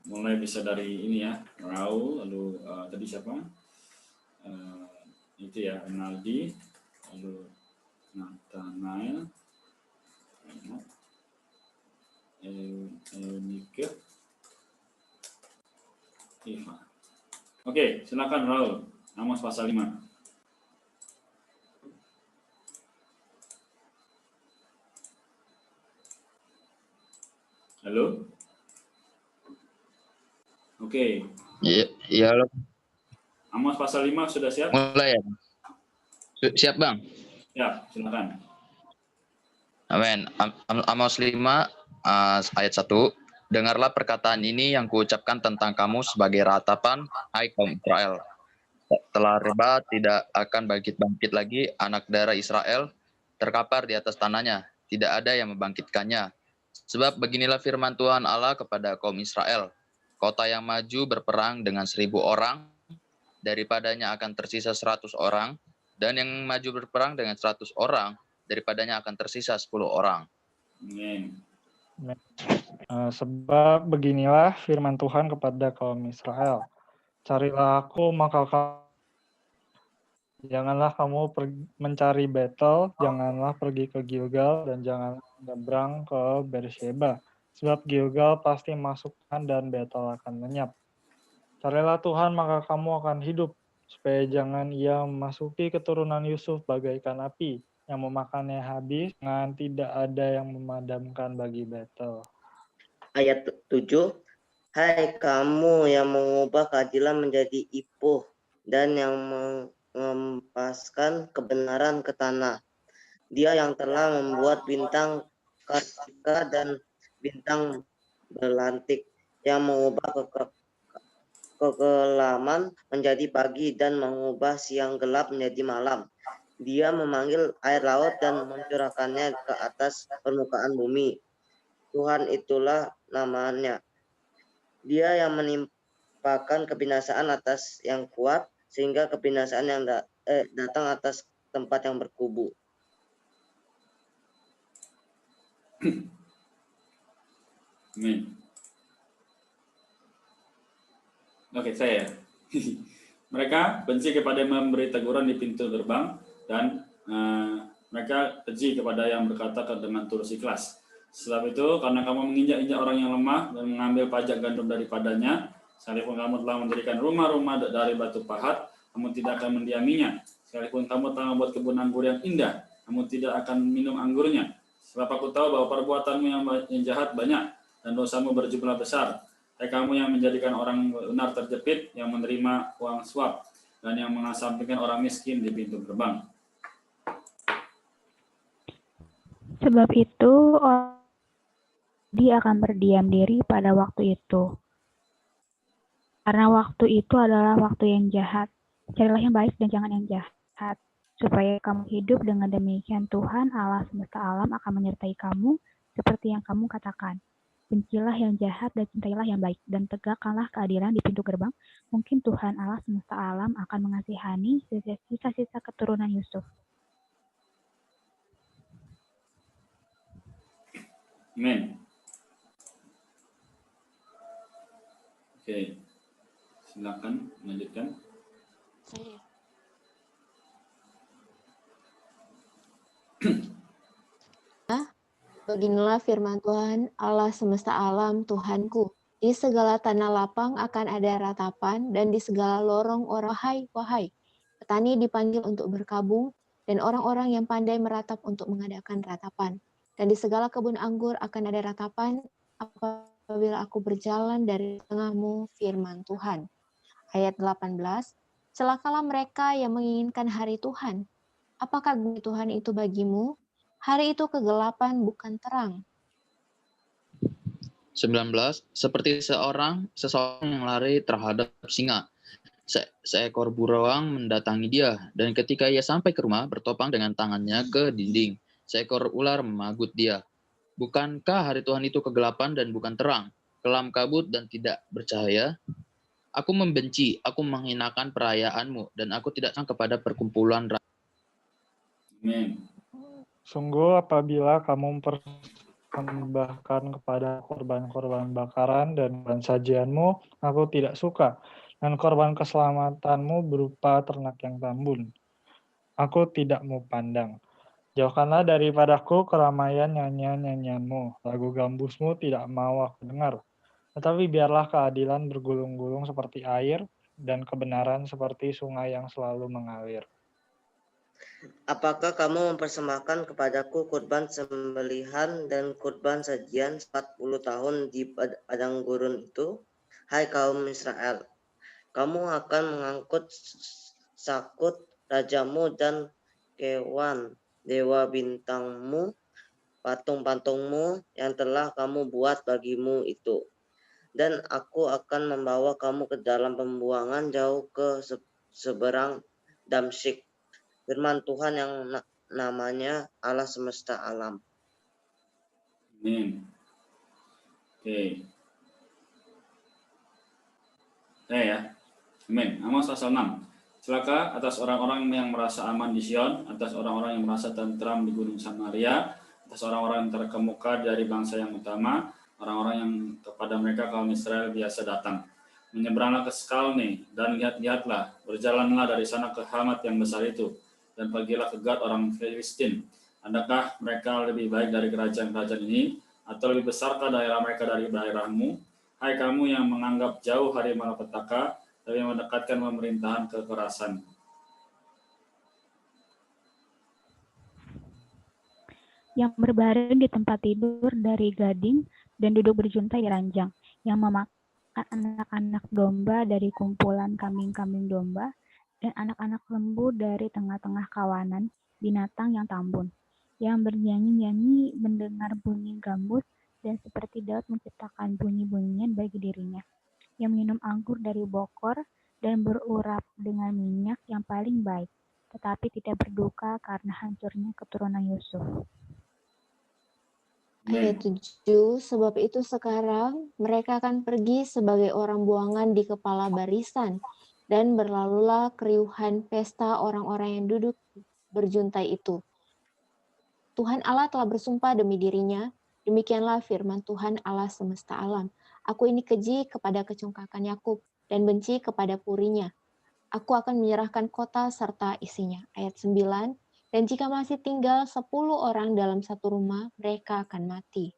mulai bisa dari ini ya, Raul, lalu tadi siapa? Itu ya, Rinaldi, lalu Nathanael, Nike, Iva. Oke, silakan Raul. Amos pasal 5. Halo? Oke. Iya, Amos pasal 5 sudah siap? mulai ya. Siap, Bang. Ya, silakan. Amin. Amos 5 ayat 1. Dengarlah perkataan ini yang kuucapkan tentang kamu sebagai ratapan, hai kaum Israel. Telah reba tidak akan bangkit-bangkit lagi anak darah Israel, terkapar di atas tanahnya, tidak ada yang membangkitkannya. Sebab beginilah firman Tuhan Allah kepada kaum Israel, kota yang maju berperang dengan 1.000 orang, daripadanya akan tersisa 100 orang, dan yang maju berperang dengan 100 orang, daripadanya akan tersisa 10 orang. Amin. Sebab beginilah firman Tuhan kepada kaum Israel. Carilah aku, maka janganlah kamu mencari Betel, janganlah pergi ke Gilgal, dan jangan menyeberang ke Beersheba. Sebab Gilgal pasti masukkan dan Betel akan lenyap. Carilah Tuhan, maka kamu akan hidup, supaya jangan ia memasuki keturunan Yusuf bagaikan api, yang memakannya habis, dengan tidak ada yang memadamkan bagi Betel. Ayat 7. Hai kamu yang mengubah keadilan menjadi ipuh dan yang mengempaskan kebenaran ke tanah. Dia yang telah membuat bintang kartika dan bintang berlantik, yang mengubah kegelaman menjadi pagi dan mengubah siang gelap menjadi malam. Dia memanggil air laut dan mencurahkannya ke atas permukaan bumi. Tuhan itulah namanya. Dia yang menimpakan kebinasaan atas yang kuat, sehingga kebinasaan yang datang atas tempat yang berkubu. Amin. Oke, saya. Mereka benci kepada yang memberi teguran di pintu gerbang, dan mereka benci kepada yang berkata dengan tulus ikhlas. Sebab itu, karena kamu menginjak-injak orang yang lemah dan mengambil pajak gandum daripadanya, sekalipun kamu telah mendirikan rumah-rumah dari batu pahat, kamu tidak akan mendiaminya. Sekalipun kamu telah membuat kebun anggur yang indah, kamu tidak akan minum anggurnya. Sebab aku tahu bahwa perbuatanmu yang jahat banyak, dan dosamu berjumlah besar. Hai kamu yang menjadikan orang benar terjepit, yang menerima uang suap, dan yang mengesampingkan orang miskin di pintu gerbang. Sebab itu, dia akan berdiam diri pada waktu itu. Karena waktu itu adalah waktu yang jahat. Carilah yang baik dan jangan yang jahat, supaya kamu hidup. Dengan demikian Tuhan Allah semesta alam akan menyertai kamu, seperti yang kamu katakan. Bencilah yang jahat dan cintailah yang baik, dan tegakkanlah keadilan di pintu gerbang. Mungkin Tuhan Allah semesta alam akan mengasihani sisa-sisa keturunan Yusuf. Amin. Oke, silakan lanjutkan. Beginilah firman Tuhan, Allah semesta alam, Tuhanku. Di segala tanah lapang akan ada ratapan, dan di segala lorong wahai, petani dipanggil untuk berkabung, dan orang-orang yang pandai meratap untuk mengadakan ratapan. Dan di segala kebun anggur akan ada ratapan, apabila aku berjalan dari tengahmu, firman Tuhan. Ayat 18, celakalah mereka yang menginginkan hari Tuhan. Apakah Tuhan itu bagimu? Hari itu kegelapan bukan terang. 19. Seperti seseorang yang lari terhadap singa. Seekor burung mendatangi dia, dan ketika ia sampai ke rumah, bertopang dengan tangannya ke dinding. Seekor ular memagut dia. Bukankah hari Tuhan itu kegelapan dan bukan terang, kelam kabut dan tidak bercahaya? Aku membenci, aku menghinakan perayaanmu, dan aku tidak senang kepada perkumpulan rakyat. Amin. Sungguh apabila kamu persembahkan kepada korban-korban bakaran dan korban sajianmu, aku tidak suka. Dan korban keselamatanmu berupa ternak yang tambun. Aku tidak mau pandang. Jauhkanlah daripadaku keramaian nyanyian-nyanyianmu. Lagu gambusmu tidak mau aku dengar. Tetapi biarlah keadilan bergulung-gulung seperti air, dan kebenaran seperti sungai yang selalu mengalir. Apakah kamu mempersembahkan kepadaku kurban sembelihan dan kurban sajian 40 tahun di padang gurun itu? Hai kaum Israel, kamu akan mengangkut sakut rajamu dan kewan dewa bintangmu, patung-patungmu yang telah kamu buat bagimu itu. Dan aku akan membawa kamu ke dalam pembuangan jauh ke seberang Damsyik. Firman Tuhan yang namanya Allah semesta alam. Amin. Oke. Ya. Amin. Amos pasal 6. Celaka atas orang-orang yang merasa aman di Sion, atas orang-orang yang merasa tentram di Gunung Samaria, atas orang-orang yang terkemuka dari bangsa yang utama, orang-orang yang kepada mereka kaum Israel biasa datang. Menyeberanglah ke Skalne dan lihat-lihatlah, berjalanlah dari sana ke Hamat yang besar itu, dan pergilah ke Gad orang Filistin. Adakah mereka lebih baik dari kerajaan-kerajaan ini, atau lebih besarkah daerah mereka dari daerahmu? Hai kamu yang menganggap jauh hari malapetaka, tapi mendekatkan pemerintahan kekerasan. Yang berbaring di tempat tidur dari gading dan duduk berjuntai di ranjang, yang memakan anak-anak domba dari kumpulan kambing-kambing domba, dan anak-anak lembu dari tengah-tengah kawanan binatang yang tambun, yang bernyanyi-nyanyi mendengar bunyi gambus, dan seperti Daud menciptakan bunyi-bunyian bagi dirinya, yang minum anggur dari bokor dan berurap dengan minyak yang paling baik, tetapi tidak berduka karena hancurnya keturunan Yusuf. Ayat 7, sebab itu sekarang mereka akan pergi sebagai orang buangan di kepala barisan, dan berlalulah keriuhan pesta orang-orang yang duduk berjuntai itu. Tuhan Allah telah bersumpah demi dirinya, demikianlah firman Tuhan Allah semesta alam. Aku ini keji kepada kecongkakan Yakub dan benci kepada purinya. Aku akan menyerahkan kota serta isinya. Ayat 9, dan jika masih tinggal 10 orang dalam satu rumah, mereka akan mati.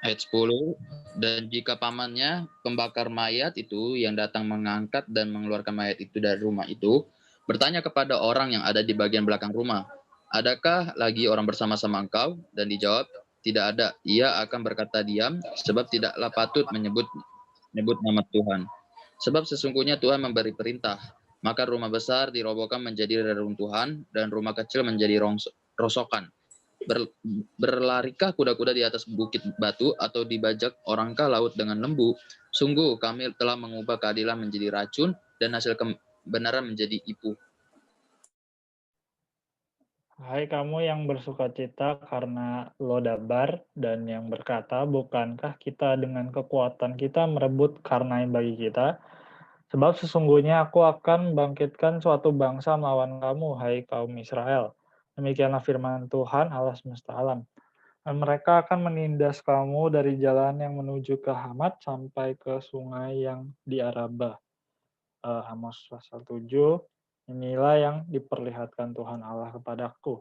Ayat 10, dan jika pamannya, pembakar mayat itu yang datang mengangkat dan mengeluarkan mayat itu dari rumah itu, bertanya kepada orang yang ada di bagian belakang rumah, adakah lagi orang bersama-sama engkau? Dan dijawab, tidak ada. Ia akan berkata diam, sebab tidaklah patut menyebut nama Tuhan. Sebab sesungguhnya Tuhan memberi perintah, maka rumah besar dirobohkan menjadi reruntuhan, dan rumah kecil menjadi rosokan. Berlarikah kuda-kuda di atas bukit batu, atau dibajak orangkah laut dengan lembu? Sungguh kami telah mengubah keadilan menjadi racun, dan hasil kebenaran menjadi ipuh. Hai kamu yang bersukacita karena Lodabar dan yang berkata, bukankah kita dengan kekuatan kita merebut karena yang bagi kita? Sebab sesungguhnya aku akan membangkitkan suatu bangsa melawan kamu, hai kaum Israel. Demikianlah firman Tuhan Allah semesta alam. Dan mereka akan menindas kamu dari jalan yang menuju ke Hamat sampai ke sungai yang di Araba. Amos pasal 7, inilah yang diperlihatkan Tuhan Allah kepadaku.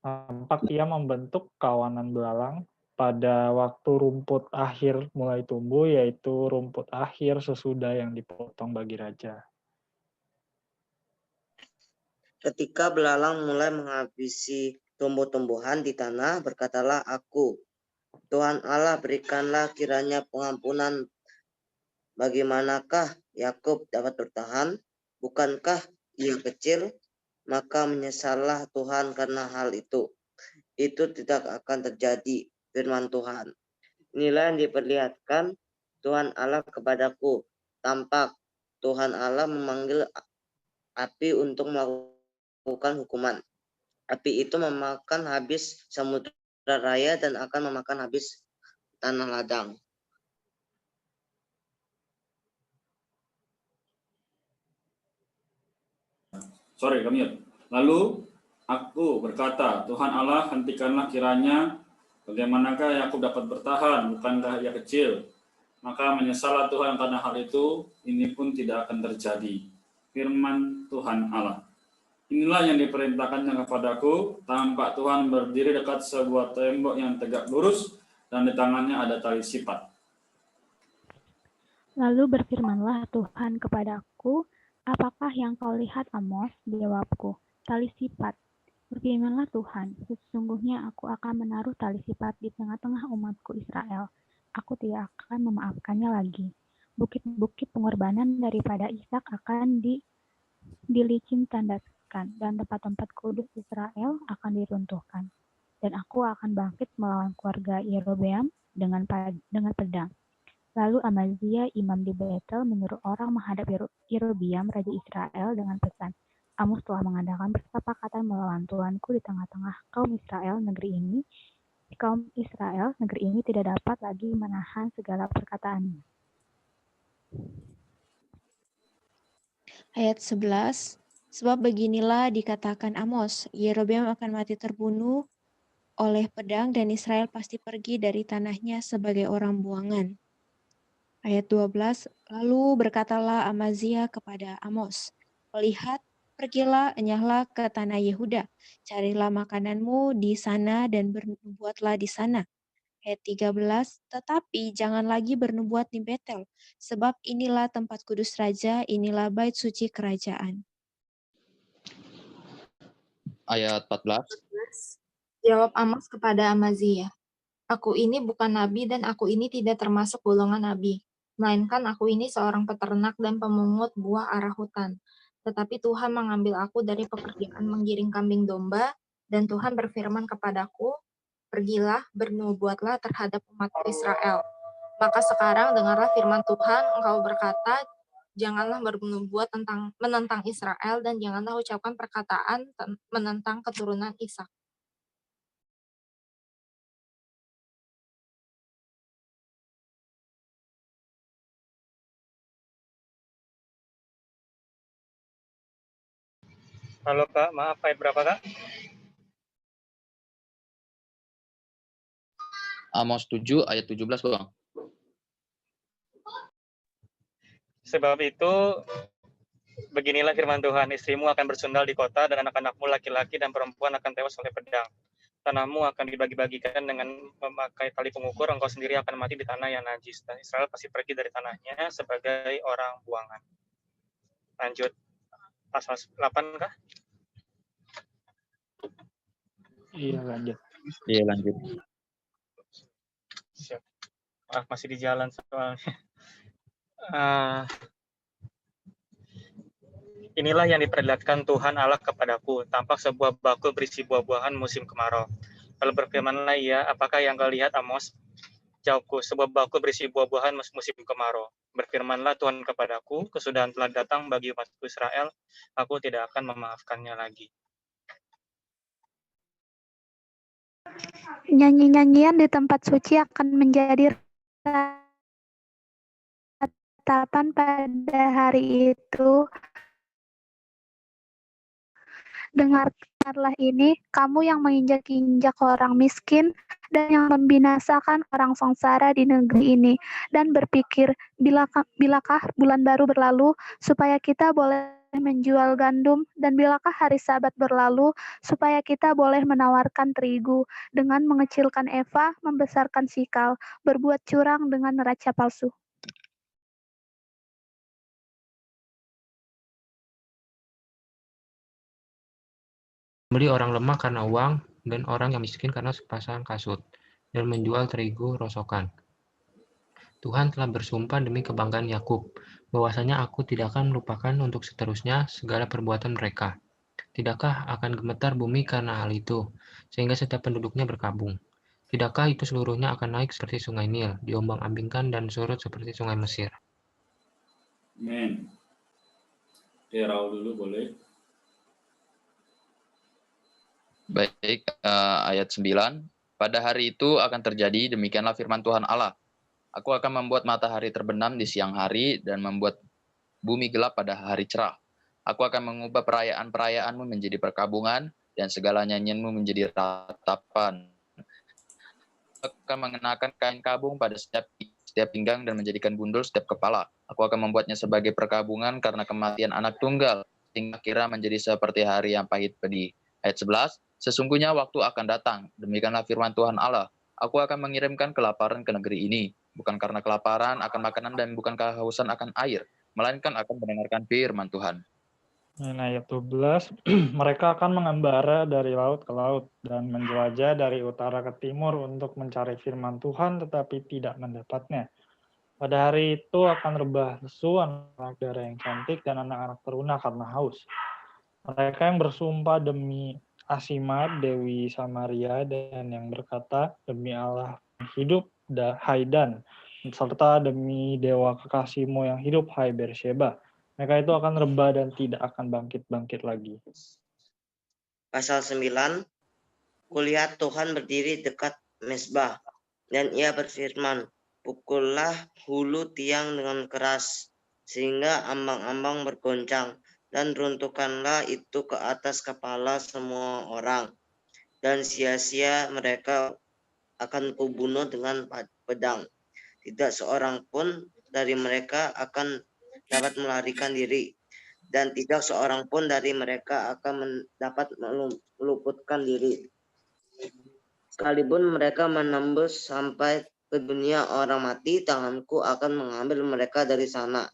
Nampak ia membentuk kawanan belalang pada waktu rumput akhir mulai tumbuh, yaitu rumput akhir sesudah yang dipotong bagi raja. Ketika belalang mulai menghabisi tumbuh-tumbuhan di tanah, berkatalah aku, Tuhan Allah, berikanlah kiranya pengampunan. Bagaimanakah Yakub dapat bertahan? Bukankah ia kecil? Maka menyesallah Tuhan karena hal itu. Itu tidak akan terjadi, firman Tuhan. Inilah yang diperlihatkan Tuhan Allah kepadaku. Tampak Tuhan Allah memanggil api untuk melakukan hukuman. Api itu memakan habis samudra raya dan akan memakan habis tanah ladang. Sorry, kami. Lalu Aku berkata, Tuhan Allah, hentikanlah kiranya, bagaimanakah Yakub dapat bertahan, bukankah ia kecil? Maka menyesallah Tuhan karena hal itu, ini pun tidak akan terjadi. Firman Tuhan Allah. Inilah yang diperintahkannya kepadaku, tampak Tuhan berdiri dekat sebuah tembok yang tegak lurus, dan di tangannya ada tali sipat. Lalu berfirmanlah Tuhan kepadaku, apakah yang kau lihat, Amos? Jawabku, tali sipat. Berfirmanlah Tuhan, sesungguhnya aku akan menaruh tali sipat di tengah-tengah umatku Israel. Aku tidak akan memaafkannya lagi. Bukit-bukit pengorbanan daripada Ishak akan dilicin tandakan, dan tempat-tempat kudus Israel akan diruntuhkan. Dan aku akan bangkit melawan keluarga Yerobeam dengan pedang. Lalu Amazia, imam di Betel, menyuruh orang menghadap Yerobeam, raja Israel, dengan pesan, Amos telah mengadakan persepakatan melawan tuanku di tengah-tengah kaum Israel negeri ini. Kaum Israel negeri ini tidak dapat lagi menahan segala perkataannya. Ayat 11, sebab beginilah dikatakan Amos, Yerobeam akan mati terbunuh oleh pedang dan Israel pasti pergi dari tanahnya sebagai orang buangan. Ayat 12, lalu berkatalah Amazia kepada Amos, lihat, pergilah, enyahlah ke tanah Yehuda, carilah makananmu di sana dan bernubuatlah di sana. Ayat 13, tetapi jangan lagi bernubuat di Betel, sebab inilah tempat kudus raja, inilah bait suci kerajaan. Ayat 14. Jawab Amos kepada Amazia, aku ini bukan nabi dan aku ini tidak termasuk golongan nabi, melainkan aku ini seorang peternak dan pemungut buah arah hutan. Tetapi Tuhan mengambil aku dari pekerjaan menggiring kambing domba, dan Tuhan berfirman kepadaku, pergilah, bernubuatlah terhadap umat Israel. Maka sekarang dengarlah firman Tuhan, engkau berkata, janganlah bernubuat menentang Israel, dan janganlah ucapkan perkataan menentang keturunan Ishak. Halo Kak, maaf ayat berapa Kak? Amos 7 ayat 17, Bang. Sebab itu, beginilah firman Tuhan, istrimu akan bersundal di kota dan anak-anakmu laki-laki dan perempuan akan tewas oleh pedang. Tanahmu akan dibagi-bagikan dengan memakai tali pengukur, engkau sendiri akan mati di tanah yang najis. Dan Israel pasti pergi dari tanahnya sebagai orang buangan. Lanjut, pasal 8 kah? Iya, lanjut. Iya, lanjut. Siap. Masih di jalan soalnya. Inilah yang diperlihatkan Tuhan Allah kepadaku, tampak sebuah bakul berisi buah-buahan musim kemarau. Lalu berfirmanlah ia, apakah yang kau lihat, Amos? Jawabku, sebuah bakul berisi buah-buahan musim kemarau. Berfirmanlah Tuhan kepadaku, kesudahan telah datang bagi umatku Israel, aku tidak akan memaafkannya lagi. Nyanyi-nyanyian di tempat suci akan menjadi ratapan pada hari itu. Dengarlah ini, kamu yang menginjak-injak orang miskin dan yang membinasakan orang sengsara di negeri ini, dan berpikir, bilakah bulan baru berlalu, supaya kita boleh menjual gandum, dan bilakah hari Sabat berlalu, supaya kita boleh menawarkan terigu, dengan mengecilkan eva, membesarkan sikal, berbuat curang dengan neraca palsu. Membeli orang lemah karena uang, dan orang yang miskin karena sepasang kasut, dan menjual terigu rosokan. Tuhan telah bersumpah demi kebanggaan Yakub, bahwasanya aku tidak akan melupakan untuk seterusnya segala perbuatan mereka. Tidakkah akan gemetar bumi karena hal itu, sehingga setiap penduduknya berkabung? Tidakkah itu seluruhnya akan naik seperti sungai Nil, diombang-ambingkan dan surut seperti sungai Mesir? Amin. Oke, Raul dulu boleh. Baik, ayat 9. Pada hari itu akan terjadi, demikianlah firman Tuhan Allah. Aku akan membuat matahari terbenam di siang hari dan membuat bumi gelap pada hari cerah. Aku akan mengubah perayaan-perayaanmu menjadi perkabungan dan segala nyanyianmu menjadi ratapan. Akan mengenakan kain kabung pada setiap pinggang dan menjadikan bundul setiap kepala. Aku akan membuatnya sebagai perkabungan karena kematian anak tunggal, sehingga kira menjadi seperti hari yang pahit pedih. Ayat 11, sesungguhnya waktu akan datang, demikianlah firman Tuhan Allah, aku akan mengirimkan kelaparan ke negeri ini, bukan karena kelaparan akan makanan dan bukan kehausan akan air, melainkan akan mendengarkan firman Tuhan. Ayat 12, mereka akan mengembara dari laut ke laut dan menjelajah dari utara ke timur untuk mencari firman Tuhan tetapi tidak mendapatnya. Pada hari itu akan rebah lesu anak darah yang cantik dan anak-anak teruna karena haus. Mereka yang bersumpah demi Asimat, Dewi Samaria, dan yang berkata demi Allah yang hidup, hai Dan, serta demi Dewa kekasihmu yang hidup, hai Beersheba. Mereka itu akan rebah dan tidak akan bangkit-bangkit lagi. Pasal 9, kulihat Tuhan berdiri dekat mezbah, dan ia berfirman, pukullah hulu tiang dengan keras, sehingga ambang-ambang bergoncang, dan runtuhkanlah itu ke atas kepala semua orang. Dan sia-sia mereka akan kubunuh dengan pedang. Tidak seorang pun dari mereka akan dapat melarikan diri, dan tidak seorang pun dari mereka akan dapat meluputkan diri. Sekalipun mereka menembus sampai ke dunia orang mati, tanganku akan mengambil mereka dari sana.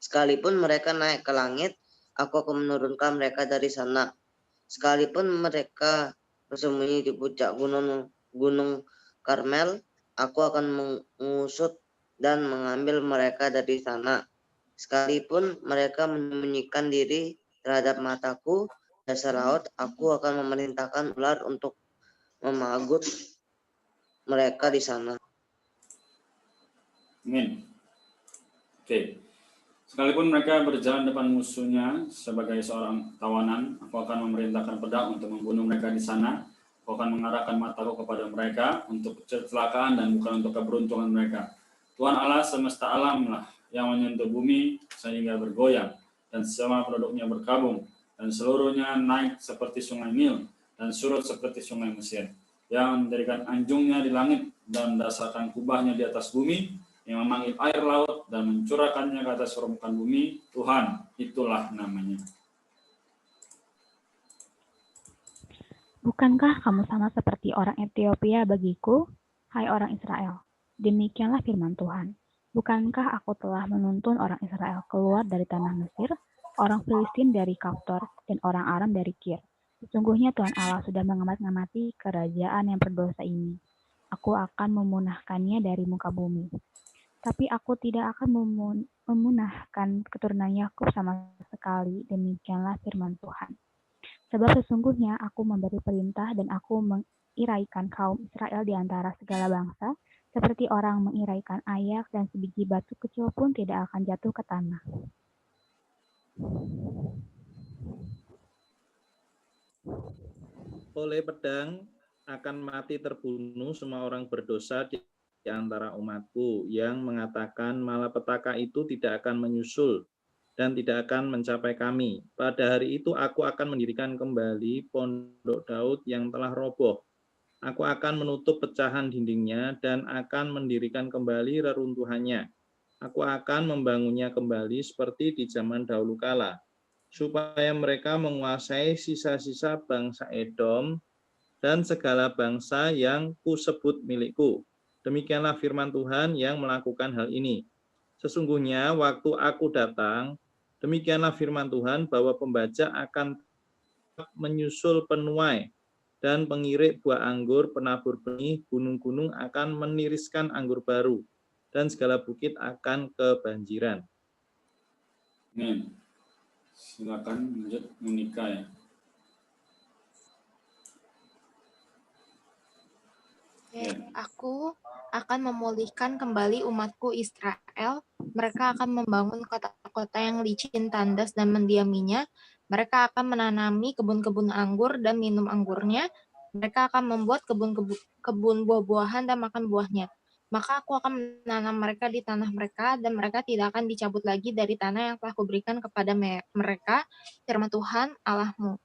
Sekalipun mereka naik ke langit, aku akan menurunkan mereka dari sana. Sekalipun mereka bersembunyi di puncak gunung Karmel, aku akan mengusut dan mengambil mereka dari sana. Sekalipun mereka menyembunyikan diri terhadap mataku, dasar laut, aku akan memerintahkan ular untuk memagut mereka di sana. Amin. Oke. Sekalipun mereka berjalan depan musuhnya sebagai seorang tawanan, aku akan memerintahkan pedang untuk membunuh mereka di sana. Aku akan mengarahkan mataku kepada mereka untuk kecelakaan dan bukan untuk keberuntungan mereka. Tuhan Allah semesta alam lah yang menyentuh bumi sehingga bergoyang, dan semua penduduknya berkabung, dan seluruhnya naik seperti sungai Nil, dan surut seperti sungai Mesir, yang menjadikan anjungnya di langit, dan mendasarkan kubahnya di atas bumi, yang memanggil air laut, dan mencurahkannya ke atas permukaan bumi. Tuhan, itulah namanya. Bukankah kamu sama seperti orang Ethiopia bagiku, hai orang Israel? Demikianlah firman Tuhan. Bukankah aku telah menuntun orang Israel keluar dari tanah Mesir, orang Filistin dari Kaftor, dan orang Aram dari Kir? Sesungguhnya Tuhan Allah sudah mengamati kerajaan yang berdosa ini. Aku akan memunahkannya dari muka bumi. Tapi aku tidak akan memunahkan keturunan Yakub sama sekali. Demikianlah firman Tuhan. Sebab sesungguhnya aku memberi perintah dan aku mengiraikan kaum Israel di antara segala bangsa, seperti orang mengiraikan ayak, dan sebiji batu kecil pun tidak akan jatuh ke tanah. Oleh pedang akan mati terbunuh semua orang berdosa di antara umatku, yang mengatakan malapetaka itu tidak akan menyusul dan tidak akan mencapai kami. Pada hari itu aku akan mendirikan kembali pondok Daud yang telah roboh. Aku akan menutup pecahan dindingnya dan akan mendirikan kembali reruntuhannya. Aku akan membangunnya kembali seperti di zaman dahulu kala, supaya mereka menguasai sisa-sisa bangsa Edom dan segala bangsa yang kusebut milikku. Demikianlah firman Tuhan yang melakukan hal ini. Sesungguhnya waktu aku datang, demikianlah firman Tuhan, bahwa pembajak akan menyusul penuai dan pengirik buah anggur, penabur benih, gunung-gunung akan meniriskan anggur baru, dan segala bukit akan kebanjiran. Amin. Silakan lanjut Monika ya. Aku akan memulihkan kembali umatku Israel. Mereka akan membangun kota-kota yang licin, tandas, dan mendiaminya. Mereka akan menanami kebun-kebun anggur dan minum anggurnya. Mereka akan membuat kebun buah-buahan dan makan buahnya. Maka aku akan menanam mereka di tanah mereka, dan mereka tidak akan dicabut lagi dari tanah yang telah kuberikan kepada mereka, firman Tuhan Allahmu.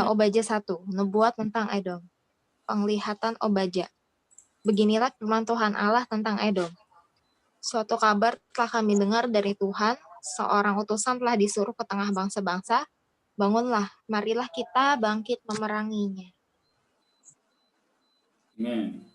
Obaja 1, nubuat tentang Edom. Penglihatan Obaja. Beginilah firman Tuhan Allah tentang Edom. Suatu kabar telah kami dengar dari Tuhan, seorang utusan telah disuruh ke tengah bangsa-bangsa. Bangunlah, marilah kita bangkit memeranginya. Amin.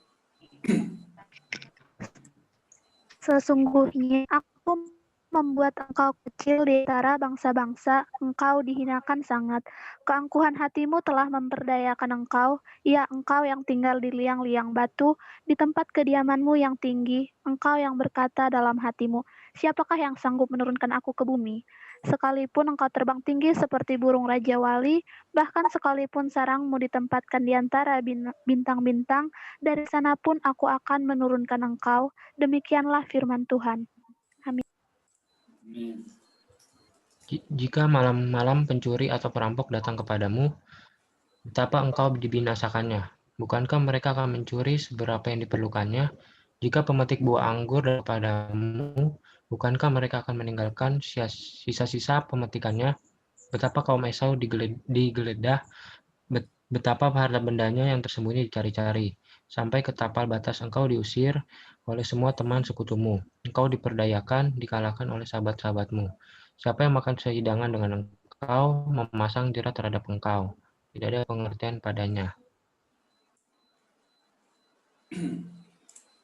Sesungguhnya aku membuat engkau kecil di antara bangsa-bangsa, engkau dihinakan sangat. Keangkuhan hatimu telah memperdayakan engkau, ya engkau yang tinggal di liang-liang batu, di tempat kediamanmu yang tinggi, engkau yang berkata dalam hatimu, siapakah yang sanggup menurunkan aku ke bumi? Sekalipun engkau terbang tinggi seperti burung Raja Wali, bahkan sekalipun sarangmu ditempatkan di antara bintang-bintang, dari sana pun aku akan menurunkan engkau. Demikianlah firman Tuhan. Amin. Jika malam-malam pencuri atau perampok datang kepadamu, betapa engkau dibinasakannya. Bukankah mereka akan mencuri seberapa yang diperlukannya? Jika pemetik buah anggur kepadamu, bukankah mereka akan meninggalkan sisa-sisa pemetikannya? Betapa kaum Esau digeledah, betapa harta bendanya yang tersembunyi dicari-cari. Sampai ke tapal batas engkau diusir oleh semua teman sekutumu. Engkau diperdayakan, dikalahkan oleh sahabat-sahabatmu. Siapa yang makan sehidangan dengan engkau, memasang jerat terhadap engkau. Tidak ada pengertian padanya.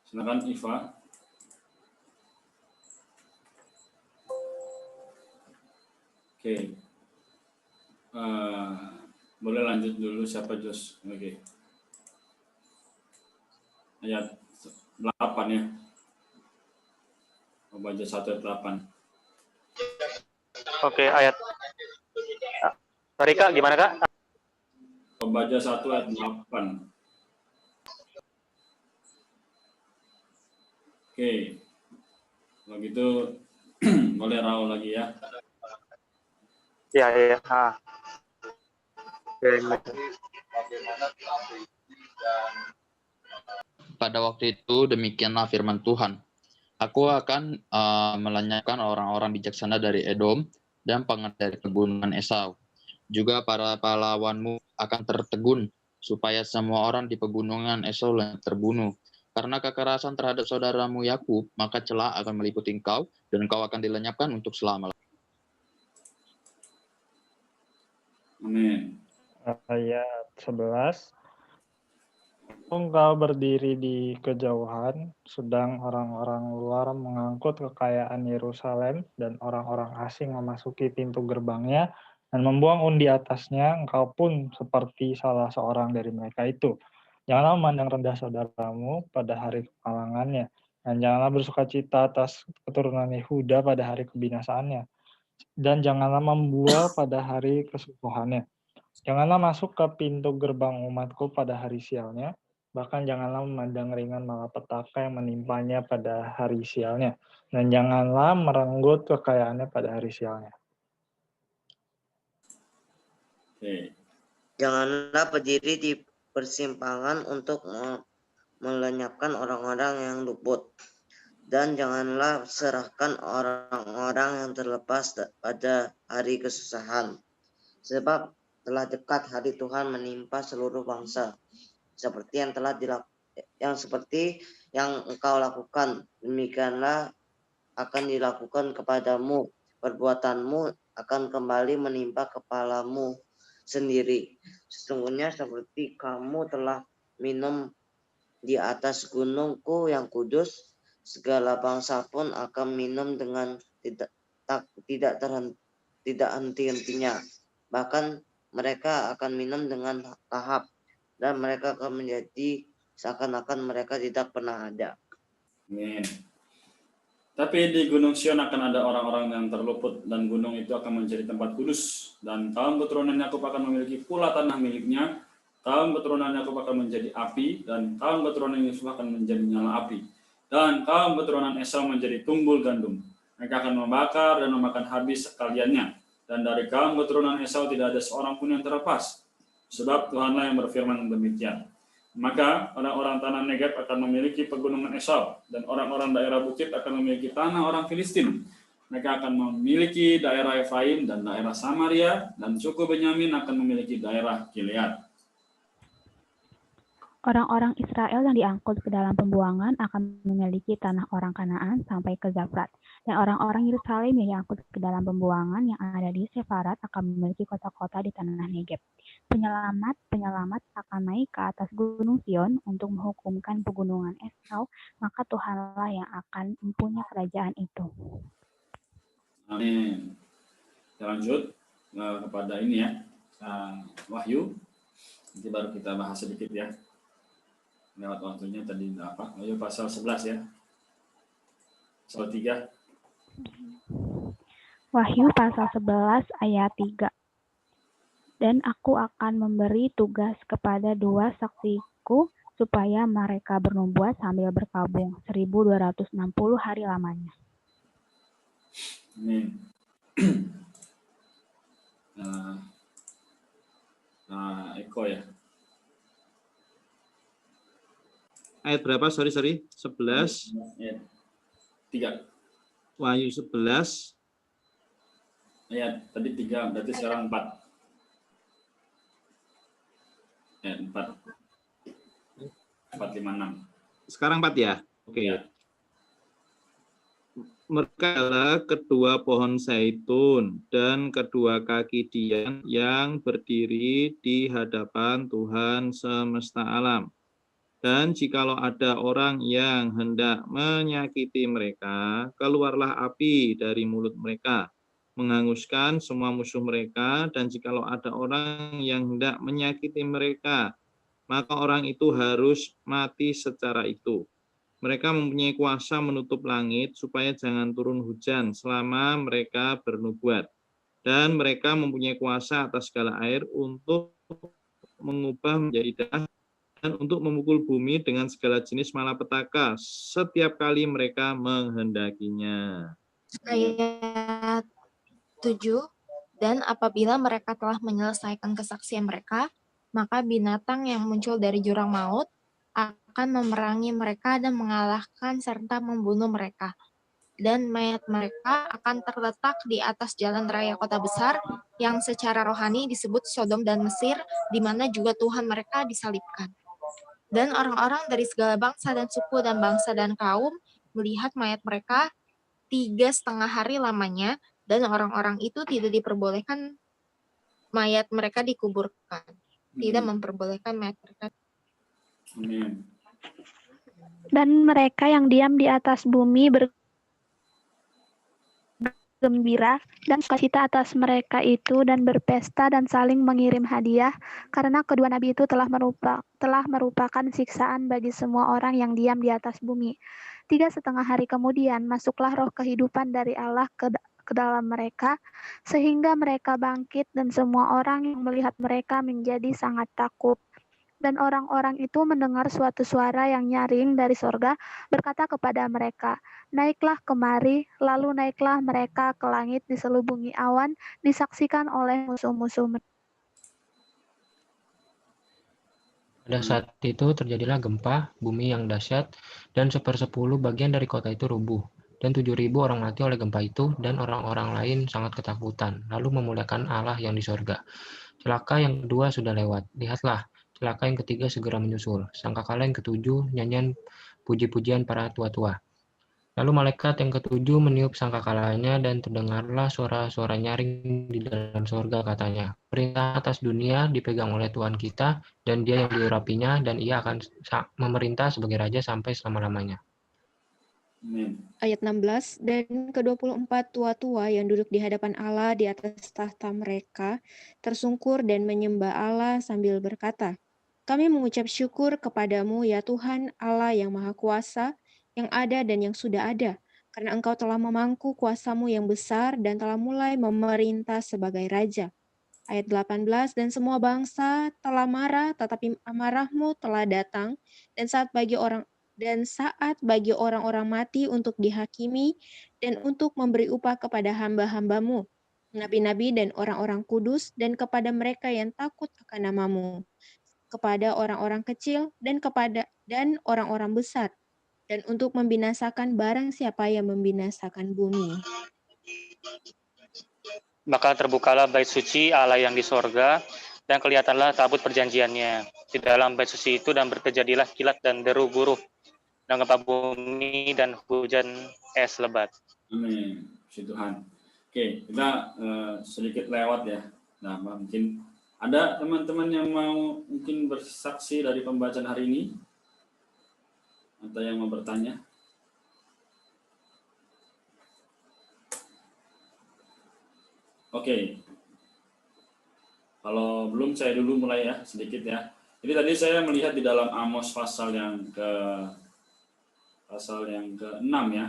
Silakan Iva. Oke. Boleh lanjut dulu siapa Jos? Oke. Ayat 8 ya. Obaja 1 ayat 8. Oke, ayat. Sorry Kak, gimana Kak? Obaja 1 ayat 8. Oke. Kalau gitu boleh Raul lagi ya. Iya. Pada waktu itu demikianlah firman Tuhan. Aku akan melenyapkan orang-orang bijaksana dari Edom dan pengerti dari pegunungan Esau. Juga para pahlawanmu akan tertegun, supaya semua orang di pegunungan Esau terbunuh. Karena kekerasan terhadap saudaramu Yakub, maka celah akan meliputi engkau, dan engkau akan dilenyapkan untuk selama-lamanya. Amin. Ayat 11. Engkau berdiri di kejauhan, sedang orang-orang luar mengangkut kekayaan Yerusalem dan orang-orang asing memasuki pintu gerbangnya dan membuang undi atasnya, engkau pun seperti salah seorang dari mereka itu. Janganlah memandang rendah saudaramu pada hari kemalangannya, dan janganlah bersukacita atas keturunan Yehuda pada hari kebinasaannya, dan janganlah membual pada hari kesubuhannya. Janganlah masuk ke pintu gerbang umatku pada hari sialnya, bahkan janganlah memandang ringan malapetaka yang menimpanya pada hari sialnya, dan janganlah merenggut kekayaannya pada hari sialnya. Oke. Janganlah berdiri di persimpangan untuk melenyapkan orang-orang yang luput, dan janganlah serahkan orang-orang yang terlepas pada hari kesusahan, sebab telah dekat hari Tuhan menimpa seluruh bangsa, seperti yang engkau lakukan, demikianlah akan dilakukan kepadamu. Perbuatanmu akan kembali menimpa kepalamu sendiri. Sesungguhnya seperti kamu telah minum di atas gunungku yang kudus, segala bangsa pun akan minum dengan tidak henti-hentinya. Bahkan mereka akan minum dengan tahap, dan mereka akan menjadi seakan-akan mereka tidak pernah ada. Amin. Tapi di Gunung Sion akan ada orang-orang yang terluput, dan gunung itu akan menjadi tempat kudus, dan kaum keturunan Yakub akan memiliki pula tanah miliknya. Kaum keturunan Yakub akan menjadi api, dan kaum keturunan Yusuf akan menjadi nyala api, dan kaum keturunan Esau menjadi tumbul gandum. Mereka akan membakar dan memakan habis sekaliannya, dan dari kaum keturunan Esau tidak ada seorang pun yang terlepas, sebab Tuhanlah yang berfirman demikian. Maka orang-orang tanah Negeb akan memiliki pegunungan Esau, dan orang-orang daerah bukit akan memiliki tanah orang Filistin. Mereka akan memiliki daerah Efraim dan daerah Samaria, dan suku Benyamin akan memiliki daerah Gilead. Orang-orang Israel yang diangkut ke dalam pembuangan akan memiliki tanah orang Kanaan sampai ke Zafrat. Dan orang-orang Yerusalem yang diangkut ke dalam pembuangan yang ada di Sefarat akan memiliki kota-kota di tanah Negeb. Penyelamat akan naik ke atas gunung Sion untuk menghukumkan pegunungan Esau, maka Tuhanlah yang akan mempunyai kerajaan itu. Amin. Kita lanjut kepada ini ya, Wahyu. Nanti baru kita bahas sedikit ya. Lewat waktunya tadi apa? Wahyu pasal 11 ya. Pasal 3. Wahyu pasal 11 ayat 3. Dan aku akan memberi tugas kepada 2 saksiku supaya mereka bernubuat sambil berkabung 1260 hari lamanya. Amin. Eko ya. Ayat berapa? Sorry. 11. Ayat 3. Wahyu 11. Ayat tadi 3, berarti sekarang 4. Ayat 4. 4, 5, 6. Sekarang 4 ya? Oke. Ya. Mereka adalah kedua pohon zaitun dan kedua kaki dian yang berdiri di hadapan Tuhan semesta alam. Dan jikalau ada orang yang hendak menyakiti mereka, keluarlah api dari mulut mereka, menghanguskan semua musuh mereka. Dan jikalau ada orang yang hendak menyakiti mereka, maka orang itu harus mati secara itu. Mereka mempunyai kuasa menutup langit supaya jangan turun hujan selama mereka bernubuat. Dan mereka mempunyai kuasa atas segala air untuk mengubah menjadi darah dan untuk memukul bumi dengan segala jenis malapetaka setiap kali mereka menghendakinya. Ayat 7. Dan apabila mereka telah menyelesaikan kesaksian mereka, maka binatang yang muncul dari jurang maut akan memerangi mereka dan mengalahkan serta membunuh mereka. Dan mayat mereka akan terletak di atas jalan raya kota besar yang secara rohani disebut Sodom dan Mesir, di mana juga Tuhan mereka disalibkan. Dan orang-orang dari segala bangsa dan suku dan bangsa dan kaum melihat mayat mereka 3,5 hari lamanya, dan orang-orang itu tidak diperbolehkan mayat mereka dikuburkan. Tidak memperbolehkan mayat mereka. Amin. Dan mereka yang diam di atas bumi bergembira dan sukacita atas mereka itu dan berpesta dan saling mengirim hadiah, karena kedua nabi itu telah merupakan siksaan bagi semua orang yang diam di atas bumi. 3,5 hari kemudian masuklah roh kehidupan dari Allah ke dalam mereka, sehingga mereka bangkit, dan semua orang yang melihat mereka menjadi sangat takut. Dan orang-orang itu mendengar suatu suara yang nyaring dari sorga berkata kepada mereka, naiklah kemari. Lalu naiklah mereka ke langit diselubungi awan, disaksikan oleh musuh-musuh mereka. Pada saat itu terjadilah gempa bumi yang dahsyat, dan 1/10 bagian dari kota itu rubuh. Dan 7.000 orang mati oleh gempa itu, dan orang-orang lain sangat ketakutan, lalu memuliakan Allah yang di sorga. Celaka yang kedua sudah lewat. Lihatlah, celaka yang ketiga segera menyusul. Sangkakala yang ketujuh, nyanyian puji-pujian para tua-tua. Lalu malaikat yang ketujuh meniup sangkakalanya, dan terdengarlah suara-suara nyaring di dalam sorga, katanya, perintah atas dunia dipegang oleh Tuhan kita, dan Dia yang diurapinya, dan Ia akan memerintah sebagai Raja sampai selama-lamanya. Amin. Ayat 16, dan ke-24 tua-tua yang duduk di hadapan Allah di atas tahta mereka tersungkur dan menyembah Allah sambil berkata, kami mengucap syukur kepadamu ya Tuhan Allah yang Maha Kuasa, yang ada dan yang sudah ada, karena Engkau telah memangku kuasamu yang besar dan telah mulai memerintah sebagai Raja. Ayat 18, dan semua bangsa telah marah, tetapi amarahmu telah datang, dan saat bagi orang-orang mati untuk dihakimi, dan untuk memberi upah kepada hamba-hambamu, nabi-nabi dan orang-orang kudus, dan kepada mereka yang takut akan namamu, kepada orang-orang kecil dan orang-orang besar, dan untuk membinasakan barang siapa yang membinasakan bumi. Maka terbukalah bait suci Allah yang di sorga, dan kelihatanlah tabut perjanjiannya di dalam bait suci itu, dan terjadilah kilat dan deru guruh, dan gempa bumi dan hujan es lebat. Amin. Puji Tuhan. Oke, kita sedikit lewat ya. Nah, mungkin ada teman-teman yang mau mungkin bersaksi dari pembacaan hari ini? Atau yang mau bertanya? Oke. Kalau belum, saya dulu mulai ya, sedikit ya. Jadi tadi saya melihat di dalam Amos pasal yang ke-6 ya.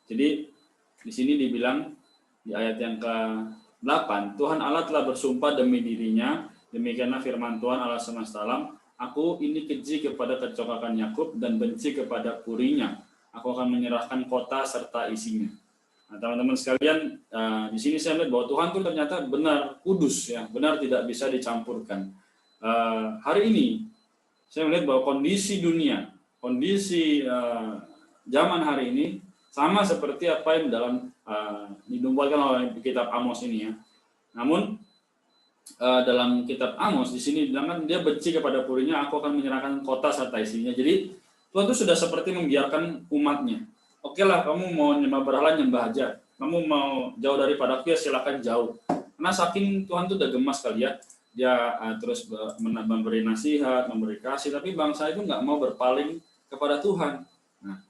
Jadi di sini dibilang di ayat yang ke-8, Tuhan Allah telah bersumpah demi dirinya, demikianlah firman Tuhan Allah semesta alam, aku ini keji kepada kecokakan Yakub dan benci kepada purinya. Aku akan menyerahkan kota serta isinya. Nah, teman-teman sekalian, di sini saya melihat bahwa Tuhan itu ternyata benar kudus ya, benar tidak bisa dicampurkan. Hari ini saya melihat bahwa kondisi dunia, kondisi zaman hari ini sama seperti apa yang dalam dinubuatkan oleh kitab Amos ini ya. Namun dalam kitab Amos di sini bilang dia benci kepada purinya, aku akan menyerahkan kota serta isinya. Jadi Tuhan itu sudah seperti membiarkan umatnya. Oke lah, kamu mau nyembah berhala, nyembah aja. Kamu mau jauh daripada aku ya silakan jauh. Karena saking Tuhan itu udah gemas kali ya. Dia terus memberi nasihat, memberi kasih, tapi bangsa itu nggak mau berpaling kepada Tuhan. Nah,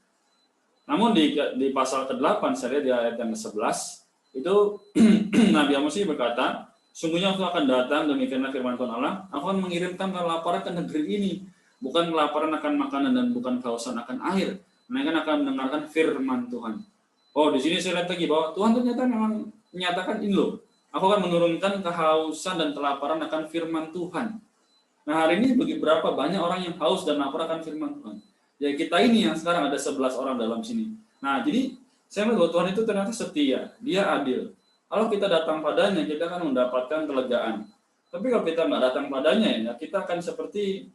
namun di pasal ke-8 saya lihat di ayat yang ke-11 itu Nabi Amos ini berkata, sungguhnya aku akan datang, demikianlah firman Tuhan Allah, aku akan mengirimkan kelaparan ke negeri ini, bukan kelaparan akan makanan dan bukan kehausan akan air, melainkan akan mendengarkan firman Tuhan. Oh, di sini saya lihat lagi bahwa Tuhan ternyata memang menyatakan ini loh, aku akan menurunkan kehausan dan kelaparan akan firman Tuhan. Nah, hari ini berapa banyak orang yang haus dan lapar akan firman Tuhan. Ya kita ini yang sekarang ada 11 orang dalam sini. Nah, jadi saya melihat bahwa Tuhan itu ternyata setia, dia adil. Kalau kita datang padanya, kita akan mendapatkan kelegaan. Tapi kalau kita nggak datang padanya, ya kita akan seperti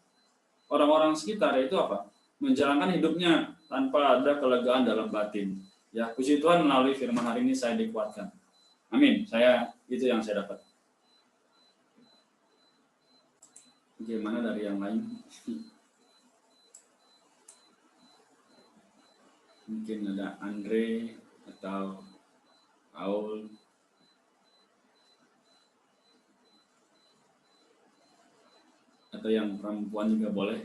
orang-orang sekitar, yaitu apa? Menjalankan hidupnya tanpa ada kelegaan dalam batin. Ya, puji Tuhan melalui firman hari ini saya dikuatkan. Amin. Itu yang saya dapat. Bagaimana dari yang lain? Mungkin ada Andre atau Paul. Atau yang perempuan juga boleh.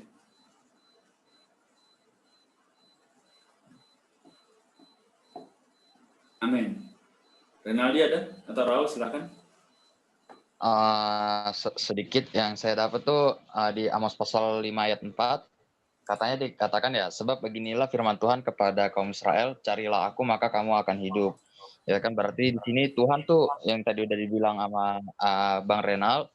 Amin. Renaldi ada? Atau Raul silakan. Sedikit yang saya dapat tuh di Amos pasal 5 ayat 4, katanya dikatakan ya, sebab beginilah firman Tuhan kepada kaum Israel, carilah aku maka kamu akan hidup. Ya kan, berarti di sini Tuhan tuh yang tadi udah dibilang sama Bang Renal,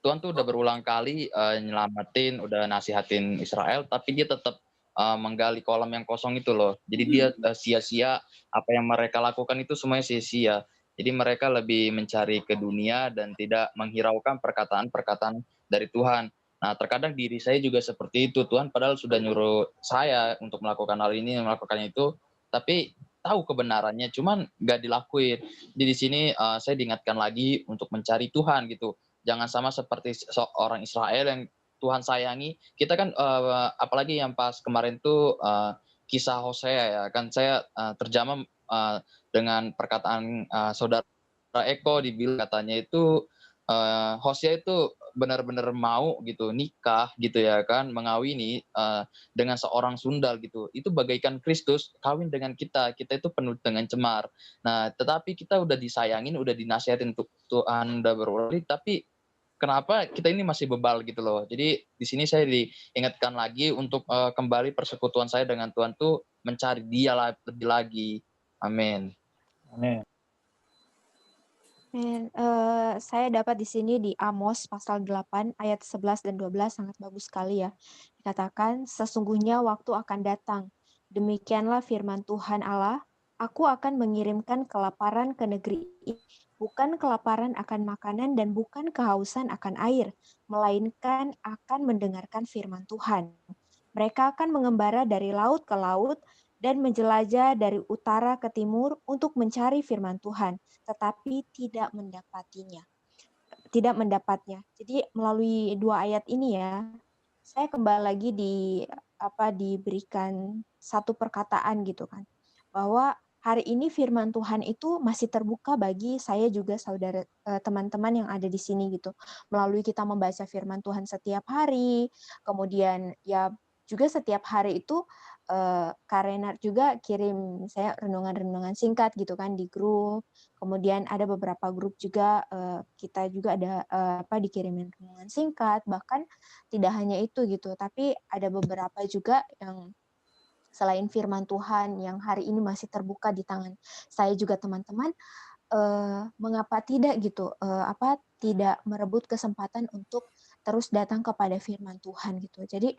Tuhan tuh udah berulang kali nyelamatin, udah nasihatin Israel, tapi dia tetap menggali kolam yang kosong itu loh. Jadi dia sia-sia, apa yang mereka lakukan itu semuanya sia-sia. Jadi mereka lebih mencari ke dunia dan tidak menghiraukan perkataan-perkataan dari Tuhan. Nah, terkadang diri saya juga seperti itu. Tuhan padahal sudah nyuruh saya untuk melakukan hal ini, melakukan itu, tapi tahu kebenarannya, cuman nggak dilakuin. Jadi di sini saya diingatkan lagi untuk mencari Tuhan gitu. Jangan sama seperti seorang Israel yang Tuhan sayangi. Kita kan apalagi yang pas kemarin tuh kisah Hosea ya kan, saya terjamah dengan perkataan saudara Eko, dibilang katanya itu Hosea itu benar-benar mau gitu nikah gitu ya kan, mengawini dengan seorang sundal gitu. Itu bagaikan Kristus kawin dengan kita itu penuh dengan cemar. Nah, tetapi kita udah disayangin, udah dinasihatin untuk Tuhan udah berwali, tapi kenapa kita ini masih bebal gitu loh. Jadi di sini saya diingatkan lagi untuk kembali persekutuan saya dengan Tuhan tuh mencari Dia lebih lagi. Amin. Amin. Saya dapat di sini di Amos pasal 8 ayat 11 dan 12 sangat bagus sekali ya. Dikatakan, sesungguhnya waktu akan datang. Demikianlah firman Tuhan Allah, aku akan mengirimkan kelaparan ke negeri ini, bukan kelaparan akan makanan dan bukan kehausan akan air, melainkan akan mendengarkan firman Tuhan. Mereka akan mengembara dari laut ke laut dan menjelajah dari utara ke timur untuk mencari firman Tuhan, tetapi tidak mendapatnya. Jadi melalui 2 ayat ini ya, saya kembali lagi diberikan satu perkataan gitu kan, bahwa hari ini firman Tuhan itu masih terbuka bagi saya juga saudara teman-teman yang ada di sini gitu. Melalui kita membaca firman Tuhan setiap hari, kemudian ya juga setiap hari itu Kak Renard juga kirim saya renungan-renungan singkat gitu kan di grup. Kemudian ada beberapa grup juga kita juga ada dikirimin renungan singkat, bahkan tidak hanya itu gitu, tapi ada beberapa juga yang selain firman Tuhan yang hari ini masih terbuka di tangan saya juga teman-teman, mengapa tidak gitu, tidak merebut kesempatan untuk terus datang kepada firman Tuhan gitu. Jadi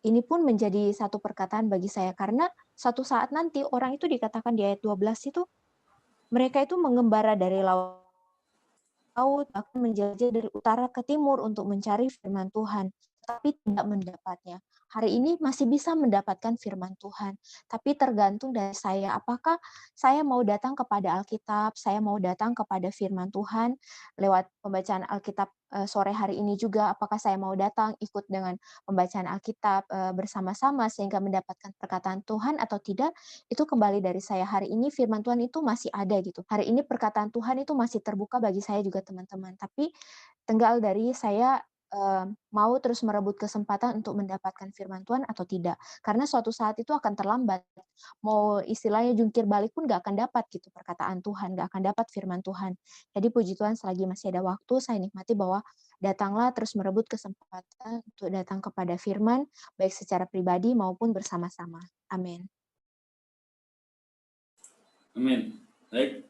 ini pun menjadi satu perkataan bagi saya karena suatu saat nanti orang itu dikatakan di ayat 12 itu mereka itu mengembara dari laut bahkan menjelajah dari utara ke timur untuk mencari firman Tuhan, tapi tidak mendapatnya. Hari ini masih bisa mendapatkan firman Tuhan, tapi tergantung dari saya. Apakah saya mau datang kepada Alkitab, saya mau datang kepada firman Tuhan lewat pembacaan Alkitab sore hari ini juga, apakah saya mau datang ikut dengan pembacaan Alkitab bersama-sama sehingga mendapatkan perkataan Tuhan atau tidak, itu kembali dari saya. Hari ini firman Tuhan itu masih ada gitu. Hari ini perkataan Tuhan itu masih terbuka bagi saya juga teman-teman. Tapi tinggal dari saya mau terus merebut kesempatan untuk mendapatkan firman Tuhan atau tidak. Karena suatu saat itu akan terlambat. Mau istilahnya jungkir balik pun gak akan dapat gitu perkataan Tuhan, gak akan dapat firman Tuhan. Jadi puji Tuhan selagi masih ada waktu, saya nikmati bahwa datanglah terus merebut kesempatan untuk datang kepada firman, baik secara pribadi maupun bersama-sama. Amin. Amin. Baik,